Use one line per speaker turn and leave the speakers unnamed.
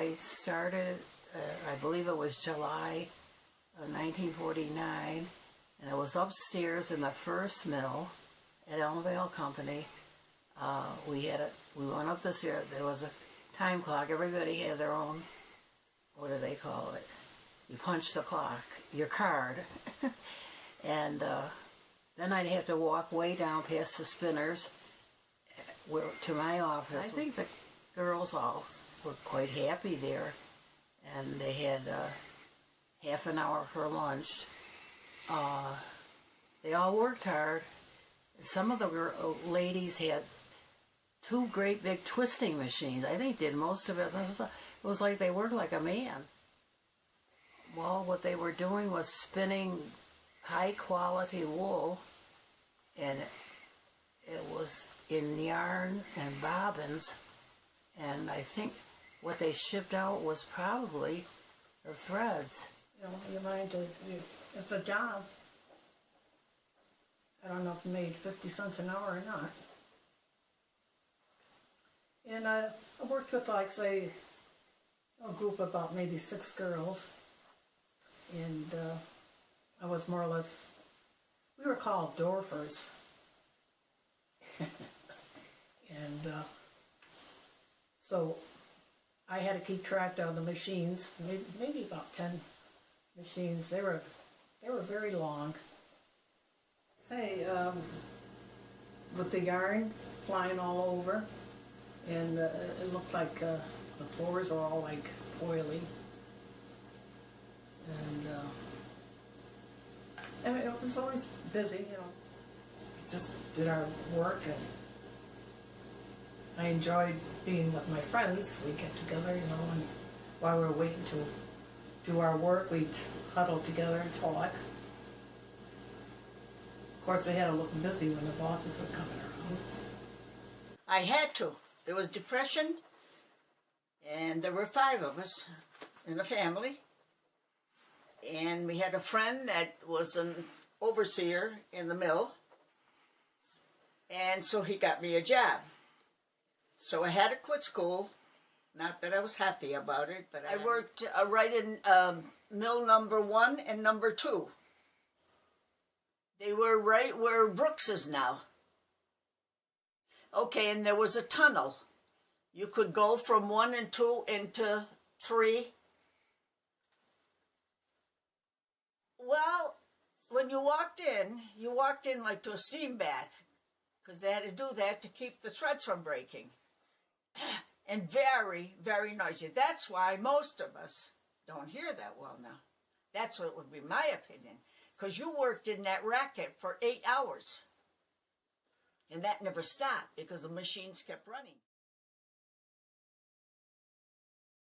I started, I believe it was July of 1949, and I was upstairs in the first mill at Elmvale Company. We went up the stairs. There was a time clock. Everybody had their own, what do they call it? You punch the clock, your card. And then I'd have to walk way down past the spinners to my office. I think the girls all were quite happy there, and they had half an hour for lunch. They all worked hard. Some of the ladies had 2 great big twisting machines. I think did most of it. It was like they worked like a man. Well, what they were doing was spinning high quality wool, and it was in yarn and bobbins, and I think what they shipped out was probably the threads.
You know, you mind it's a job. I don't know if it made 50 cents an hour or not. And I worked with, like, say, a group of about maybe 6 girls. And I was more or less, we were called Dorfers. And so I had to keep track of the machines, maybe about 10 machines. They were very long. Say, with the yarn flying all over, and it looked like the floors were all like oily. And I mean, it was always busy, you know. Just did our work, and I enjoyed being with my friends. We'd get together, you know, and while we were waiting to do our work, we'd huddle together and talk. Of course, we had to look busy when the bosses were coming around.
I had to. There was depression, and there were 5 of us in the family. And we had a friend that was an overseer in the mill. And so he got me a job. So I had to quit school. Not that I was happy about it, but I worked right in mill number 1 and number 2. They were right where Brooks is now. Okay, and there was a tunnel. You could go from 1 and 2 into 3. Well, when you walked in like to a steam bath, because they had to do that to keep the threads from breaking. And very, very noisy. That's why most of us don't hear that well now. That's what would be my opinion. Because you worked in that racket for 8 hours. And that never stopped because the machines kept running.